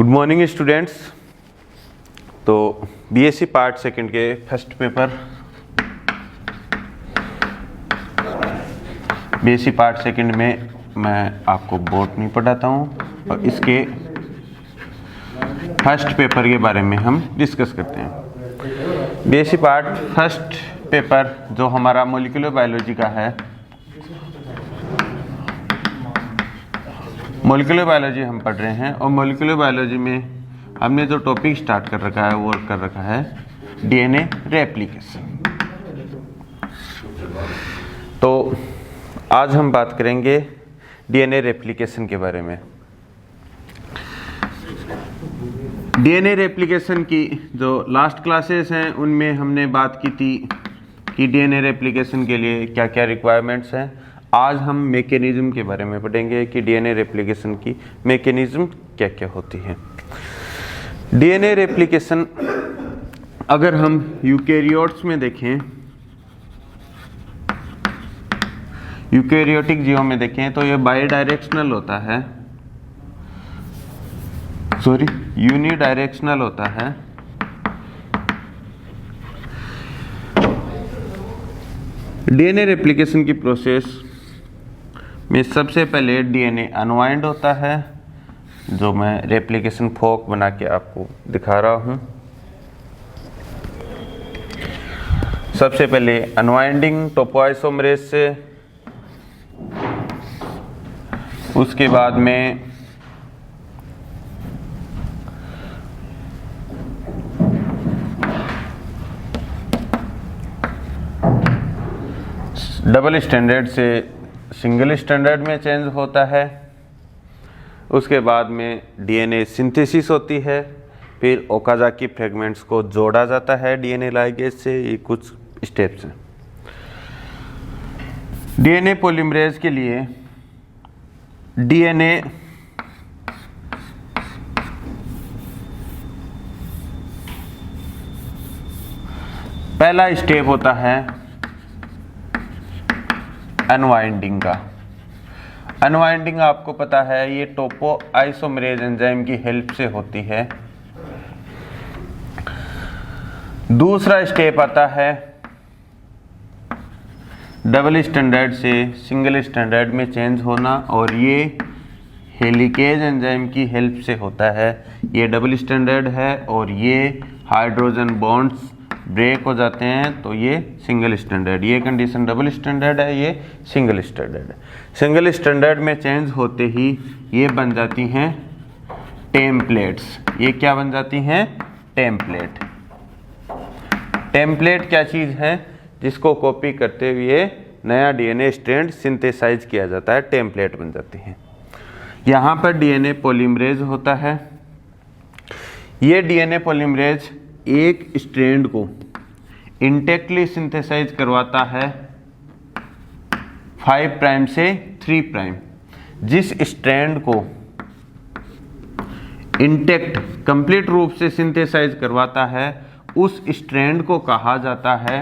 Good morning students. तो BSc part second के first paper BSc part second में मैं आपको बॉटनी पढ़ाता हूँ और इसके फर्स्ट पेपर के बारे में हम डिस्कस करते हैं। बीएससी पार्ट फर्स्ट पेपर जो हमारा मॉलिक्यूलर बायोलॉजी का है, मॉलिक्यूलर बायोलॉजी हम पढ़ रहे हैं और मॉलिक्यूलर बायोलॉजी में हमने जो टॉपिक स्टार्ट कर रखा है वो कर रखा है डीएनए रेप्लिकेशन। तो आज हम बात करेंगे डीएनए रेप्लिकेशन के बारे में। डीएनए रेप्लिकेशन की जो लास्ट क्लासेस हैं उनमें हमने बात की थी कि डीएनए रेप्लिकेशन के लिए क्या क्या रिक्वायरमेंट्स हैं। आज हम मैकेनिज्म के बारे में पढ़ेंगे कि डीएनए रेप्लिकेशन की मैकेनिज्म क्या क्या होती है। डीएनए रेप्लिकेशन अगर हम यूकेरियोट्स में देखें, यूकेरियोटिक जीवों में देखें तो ये बाई डायरेक्शनल होता है, यूनिडायरेक्शनल होता है। डीएनए रेप्लिकेशन की प्रोसेस में सबसे पहले डीएनए अनवाइंड होता है, जो मैं रेप्लिकेशन फोक बना के आपको दिखा रहा हूं। सबसे पहले अनवाइंडिंग टोपोआइसोमरेज से, उसके बाद में डबल स्टैंडर्ड से सिंगल स्टैंडर्ड में चेंज होता है। उसके बाद में डीएनए सिंथेसिस होती है, फिर ओकाजाकी फ्रेगमेंट्स को जोड़ा जाता है डीएनए लाइगेज से। ये कुछ स्टेप्स हैं। डीएनए पॉलीमरेज के लिए डीएनए पहला स्टेप होता है अनवाइंडिंग का। अनवाइंडिंग आपको पता है ये टोपोआइसोमरेज एंजाइम की हेल्प से होती है। दूसरा स्टेप आता है डबल स्टैंडर्ड से सिंगल स्टैंडर्ड में चेंज होना, और ये हेलिकेज एंजाइम की हेल्प से होता है। ये डबल स्टैंडर्ड है और ये हाइड्रोजन बॉन्ड्स ब्रेक हो जाते हैं तो ये सिंगल स्टैंडर्ड। ये कंडीशन डबल स्टैंडर्ड है, ये सिंगल स्टैंडर्ड है। सिंगल स्टैंडर्ड में चेंज होते ही ये बन जाती हैं टेम्पलेट्स। ये क्या बन जाती हैं? टेम्पलेट। टेम्पलेट क्या चीज़ है? जिसको कॉपी करते हुए नया डीएनए स्ट्रैंड सिंथेसाइज किया जाता है, टेम्पलेट बन जाती हैं। यहाँ पर डीएनए पॉलीमरेज होता है। ये डीएनए पॉलीमरेज एक स्ट्रैंड को इंटेक्टली सिंथेसाइज करवाता है 5 प्राइम से 3 प्राइम। जिस स्ट्रैंड को इंटेक्ट कंप्लीट रूप से सिंथेसाइज करवाता है उस स्ट्रैंड को कहा जाता है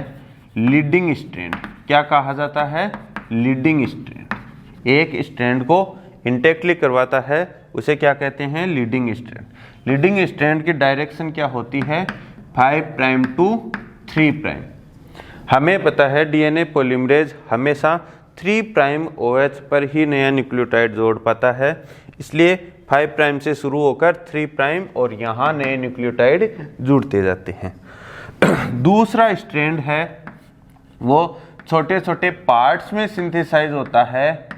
लीडिंग स्ट्रैंड। क्या कहा जाता है? Leading strand. एक स्ट्रैंड को इंटेक्टली करवाता है उसे क्या कहते हैं? Leading strand. लीडिंग स्ट्रैंड की डायरेक्शन क्या होती है? 5 प्राइम टू 3 प्राइम। हमें पता है डीएनए पॉलीमरेज हमेशा 3 प्राइम OH पर ही नया न्यूक्लियोटाइड जोड़ पाता है, इसलिए 5 प्राइम से शुरू होकर 3 प्राइम और यहाँ नए न्यूक्लियोटाइड जुड़ते जाते हैं। दूसरा स्ट्रैंड है वो छोटे छोटे पार्ट्स में सिंथेसाइज होता है,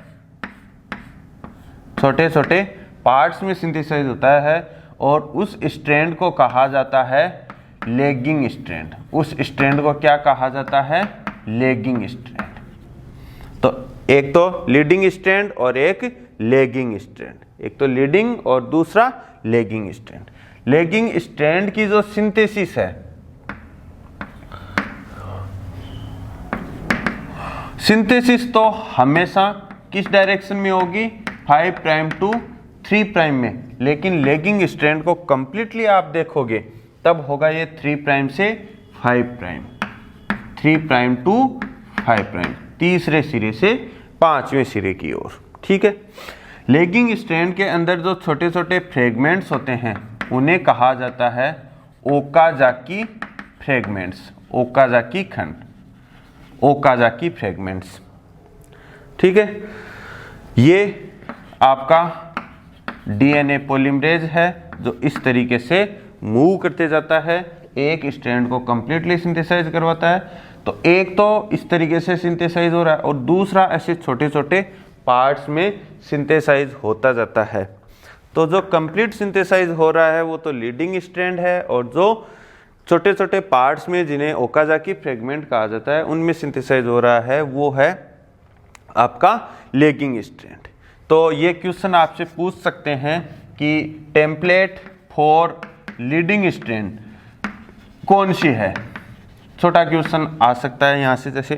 छोटे छोटे पार्ट्स में सिंथेसाइज होता है और उस स्ट्रैंड को कहा जाता है लेगिंग स्ट्रैंड। उस स्ट्रैंड को क्या कहा जाता है? Lagging strand. तो एक तो लीडिंग स्ट्रैंड और एक लेगिंग स्ट्रैंड। एक तो लीडिंग और दूसरा लेगिंग स्ट्रैंड। लेगिंग स्ट्रैंड की जो सिंथेसिस है, सिंथेसिस तो हमेशा किस डायरेक्शन में होगी? 5 प्राइम टू 3 प्राइम में। लेकिन लेगिंग स्ट्रैंड को कंप्लीटली आप देखोगे तब होगा ये 3 प्राइम से 5 प्राइम, 3 प्राइम टू 5 प्राइम, तीसरे सिरे से 5वें सिरे की ओर। ठीक है। लेगिंग स्ट्रैंड के अंदर जो छोटे छोटे फ्रेगमेंट्स होते हैं उन्हें कहा जाता है ओकाजाकी फ्रेगमेंट्स, ओकाजाकी खंड, ओकाजाकी फ्रेगमेंट्स। ठीक है, ये आपका डीएनए पॉलीमरेज है जो इस तरीके से मूव करते जाता है, एक स्ट्रैंड को कंप्लीटली सिंथेसाइज करवाता है। तो एक तो इस तरीके से सिंथेसाइज हो रहा है और दूसरा ऐसे छोटे छोटे पार्ट्स में सिंथेसाइज होता जाता है। तो जो कंप्लीट सिंथेसाइज हो रहा है वो तो लीडिंग स्ट्रैंड है, और जो छोटे छोटे पार्ट्स में जिन्हें ओकाजाकी फ्रेगमेंट कहा जाता है उनमें सिंथेसाइज हो रहा है वो है आपका लैगिंग स्ट्रैंड। तो ये क्वेश्चन आपसे पूछ सकते हैं कि टेम्पलेट फॉर लीडिंग स्ट्रैंड कौन सी है। छोटा क्वेश्चन आ सकता है यहाँ से, जैसे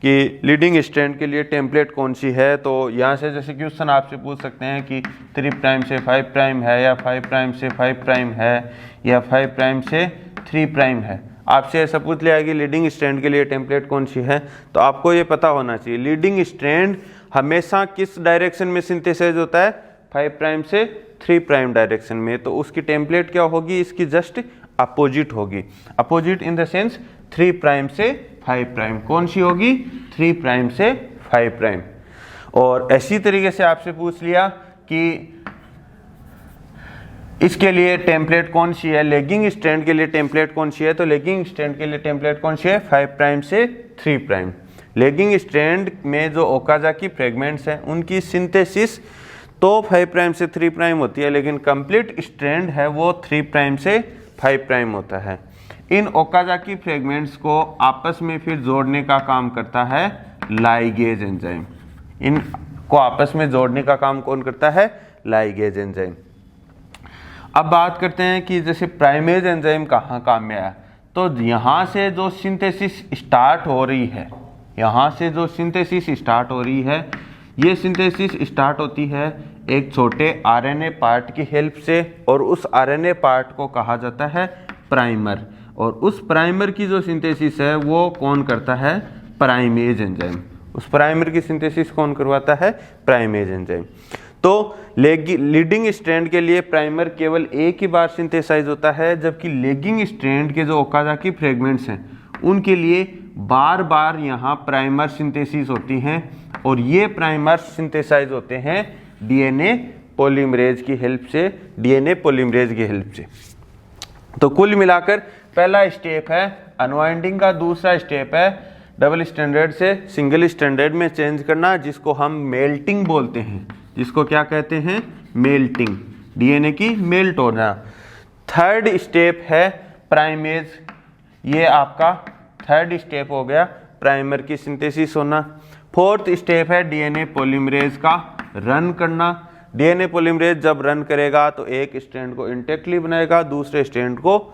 कि लीडिंग स्ट्रैंड के लिए टेम्पलेट कौन सी है। तो यहाँ से जैसे क्वेश्चन आपसे पूछ सकते हैं कि 3 प्राइम से 5 प्राइम है, या 5 प्राइम से 5 प्राइम है, या 5 प्राइम से 3 प्राइम है। आपसे ऐसा पूछ लिया कि लीडिंग स्ट्रैंड के लिए टेम्पलेट कौन सी है, तो आपको ये पता होना चाहिए लीडिंग स्ट्रैंड हमेशा किस डायरेक्शन में सिंथेसाइज होता है, 5 प्राइम से 3 प्राइम डायरेक्शन में। तो उसकी टेम्पलेट क्या होगी, इसकी जस्ट अपोजिट होगी। Opposite in the sense 3 prime से 5 प्राइम। कौन सी होगी, 3 प्राइम से 5 प्राइम। और ऐसी तरीके से आपसे पूछ लिया कि इसके लिए टेम्पलेट कौन सी है, लेगिंग स्ट्रैंड के लिए टेम्पलेट कौन सी है, तो लेगिंग स्ट्रैंड के लिए टेम्पलेट कौन सी है, 5 प्राइम से 3 प्राइम। लेगिंग स्ट्रैंड में जो ओकाजाकी फ्रेगमेंट्स हैं उनकी सिंथेसिस तो 5 प्राइम से 3 प्राइम होती है, लेकिन कंप्लीट स्ट्रैंड है वो 3 प्राइम से 5 प्राइम होता है। इन ओकाजाकी फ्रेगमेंट्स को आपस में फिर जोड़ने का काम करता है लाइगेज एंजाइम। इनको आपस में जोड़ने का काम कौन करता है, लाइगेज एंजाइम। अब बात करते हैं कि जैसे प्राइमेज एंजाइम कहाँ काम में आया। तो यहाँ से जो सिंथेसिस स्टार्ट हो रही है, यहाँ से जो सिंथेसिस स्टार्ट हो रही है, ये सिंथेसिस स्टार्ट होती है एक छोटे आरएनए पार्ट की हेल्प से, और उस आरएनए पार्ट को कहा जाता है प्राइमर। और उस प्राइमर की जो सिंथेसिस है वो कौन करता है, प्राइमेज एंजाइम। उस प्राइमर की सिंथेसिस कौन करवाता है, प्राइमेज एंजाइम। तो लीडिंग स्ट्रैंड के लिए प्राइमर केवल एक ही बार सिंथेसाइज होता है, जबकि लेगिंग स्ट्रैंड के जो ओकाजाकी फ्रेगमेंट्स हैं उनके लिए बार बार यहाँ प्राइमर सिंथेसिस होती हैं, और ये प्राइमर सिंथेसाइज होते हैं डीएनए पॉलीमरेज की हेल्प से, डीएनए पॉलीमरेज की हेल्प से। तो कुल मिलाकर पहला स्टेप है अनवाइंडिंग का, दूसरा स्टेप है डबल स्टैंडर्ड से सिंगल स्टैंडर्ड में चेंज करना, जिसको हम मेल्टिंग बोलते हैं। जिसको क्या कहते हैं, मेल्टिंग, डीएनए की मेल्ट होना। थर्ड स्टेप है प्राइमेज, ये आपका थर्ड स्टेप हो गया, प्राइमर की सिंथेसिस होना। फोर्थ स्टेप है डीएनए पॉलीमरेज का रन करना। डीएनए पॉलीमरेज जब रन करेगा तो एक स्ट्रैंड को इंटेक्टली बनाएगा, दूसरे स्ट्रैंड को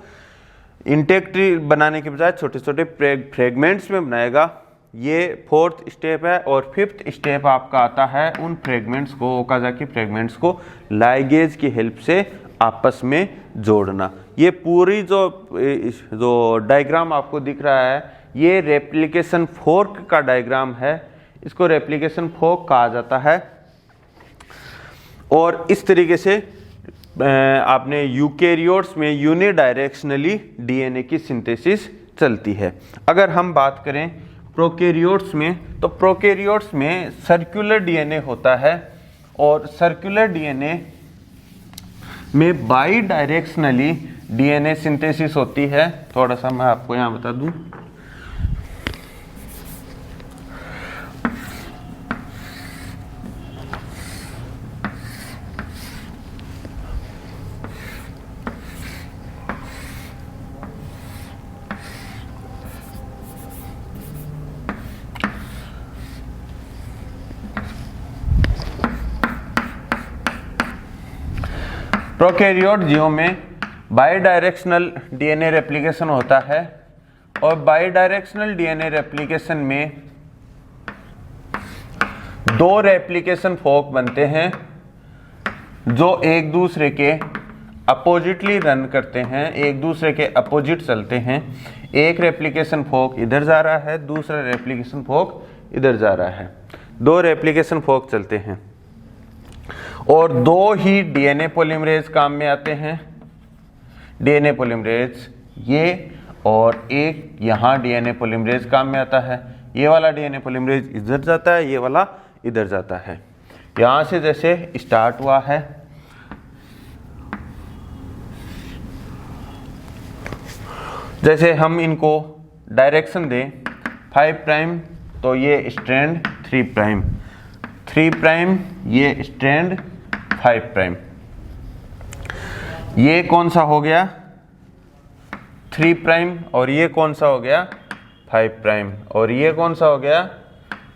इंटेक्टली बनाने के बजाय छोटे छोटे फ्रेगमेंट्स में बनाएगा। ये फोर्थ स्टेप है। और फिफ्थ स्टेप आपका आता है उन फ्रेगमेंट्स को, ओकाजाकी फ्रेगमेंट्स को लाइगेज की हेल्प से आपस में जोड़ना। ये पूरी जो डायग्राम आपको दिख रहा है ये रेप्लिकेशन फोर्क का डायग्राम है, इसको रेप्लिकेशन फोर्क कहा जाता है। और इस तरीके से आपने यूकेरियोट्स में यूनिडायरेक्शनली डीएनए की सिंथेसिस चलती है। अगर हम बात करें प्रोकैरियोट्स में, तो प्रोकैरियोट्स में सर्कुलर डीएनए होता है, और सर्कुलर डीएनए में बाई डायरेक्शनली डीएनए सिंथेसिस होती है। थोड़ा सा मैं आपको यहाँ बता दूं, प्रोकैरियोट जीवों में बाई डायरेक्शनल डीएनए रेप्लिकेशन होता है, और बाई डायरेक्शनल डीएनए रेप्लिकेशन में दो रेप्लिकेशन फोर्क बनते हैं जो एक दूसरे के अपोजिटली रन करते हैं, एक दूसरे के अपोजिट चलते हैं। एक रेप्लिकेशन फोर्क इधर जा रहा है, दूसरा रेप्लिकेशन फोर्क इधर जा रहा है, दो रेप्लिकेशन फोर्क चलते हैं। और दो ही डीएनए पॉलीमरेज काम में आते हैं, डीएनए पॉलीमरेज ये, और एक यहाँ डीएनए पॉलीमरेज काम में आता है। ये वाला डीएनए पॉलीमरेज इधर जाता है, ये वाला इधर जाता है। यहाँ से जैसे स्टार्ट हुआ है, जैसे हम इनको डायरेक्शन दें 5 प्राइम, तो ये स्ट्रैंड 3 प्राइम, 3 प्राइम, ये स्ट्रैंड 5 प्राइम। ये कौन सा हो गया 3 प्राइम, और ये कौन सा हो गया 5 प्राइम, और ये कौन सा हो गया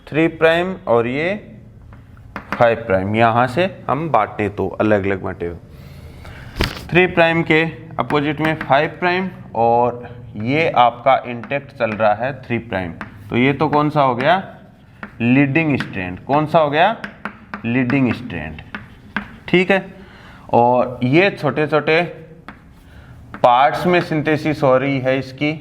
3 प्राइम, और ये 5 प्राइम। यहाँ से हम बांटे तो अलग अलग बांटे, 3 प्राइम के अपोजिट में 5 प्राइम, और ये आपका इंटेक्ट चल रहा है 3 प्राइम। तो ये तो कौन सा हो गया लीडिंग स्ट्रैंड, कौन सा हो गया लीडिंग स्ट्रैंड, ठीक है। और ये छोटे छोटे पार्ट्स में सिंथेसिस हो रही है इसकी,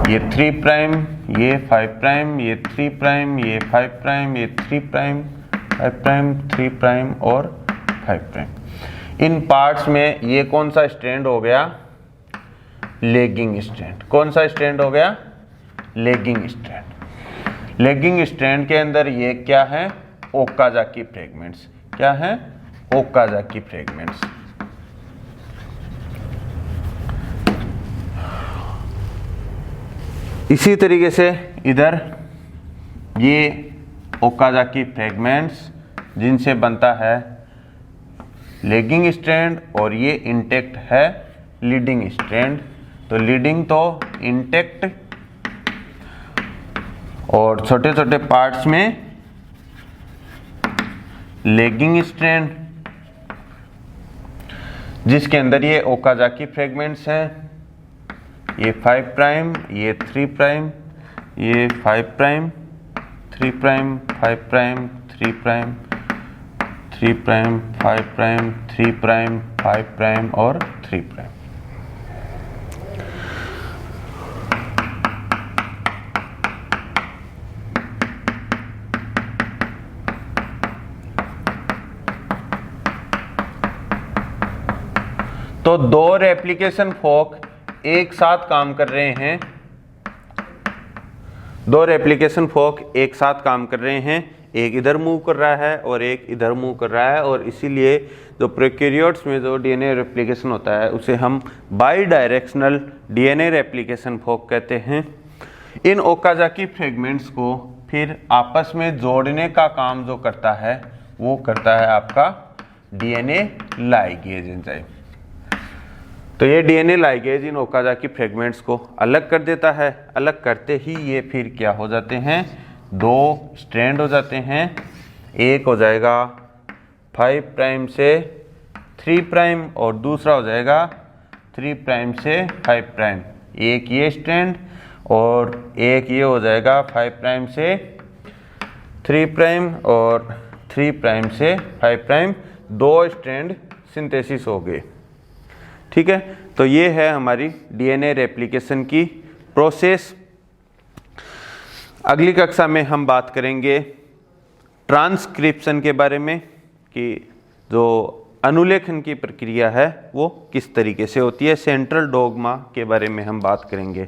ये 3 प्राइम, ये 5 प्राइम, ये 3 प्राइम, ये 5 प्राइम, ये 3 प्राइम, 5 प्राइम, 3 प्राइम और 5 प्राइम। इन पार्ट्स में ये कौन सा स्ट्रैंड हो गया लेगिंग स्ट्रैंड, कौन सा स्ट्रैंड हो गया लेगिंग स्ट्रैंड। लेगिंग स्ट्रैंड के अंदर ये क्या है ओकाजाकी फ्रेगमेंट्स, क्या है ओकाजाकी फ्रेगमेंट्स। इसी तरीके से इधर ये ओकाजाकी फ्रेगमेंट्स जिनसे बनता है लेगिंग स्ट्रैंड, और ये इंटेक्ट है लीडिंग स्ट्रैंड। तो लीडिंग तो इंटेक्ट, और छोटे छोटे पार्ट्स में लेगिंग स्ट्रैंड, जिसके अंदर ये ओकाजाकी फ्रेगमेंट्स हैं, ये 5 प्राइम, ये 3 प्राइम, ये 5 prime, 3 prime, 5 prime, 3 prime, 3 prime, 5 prime, 3 prime, 5 prime और 3 प्राइम। तो दो रेप्लिकेशन फोक एक साथ काम कर रहे हैं, दो रेप्लिकेशन फोक एक साथ काम कर रहे हैं, एक इधर मूव कर रहा है और एक इधर मूव कर रहा है, और इसीलिए जो प्रोकैरियोट्स में जो डीएनए रेप्लिकेशन होता है उसे हम by directional DNA replication fork कहते हैं। इन ओकाजाकी फ्रेगमेंट्स को फिर आपस में जोड़ने का काम जो करता है वो करता है आपका डीएनए लाइगेज एंजाइम। तो ये डीएनए लाइगेज इन ओकाजाकी फ्रेगमेंट्स को अलग कर देता है। अलग करते ही ये फिर क्या हो जाते हैं, दो स्ट्रैंड हो जाते हैं। एक हो जाएगा 5 प्राइम से 3 प्राइम और दूसरा हो जाएगा 3 प्राइम से 5 प्राइम। एक ये स्ट्रैंड और एक ये हो जाएगा 5 प्राइम से 3 प्राइम और 3 प्राइम से 5 प्राइम। दो स्ट्रैंड सिंथेसिस हो गए। ठीक है, तो ये है हमारी डीएनए रेप्लिकेशन की प्रोसेस। अगली कक्षा में हम बात करेंगे ट्रांसक्रिप्शन के बारे में कि जो अनुलेखन की प्रक्रिया है वो किस तरीके से होती है। सेंट्रल डोग्मा के बारे में हम बात करेंगे।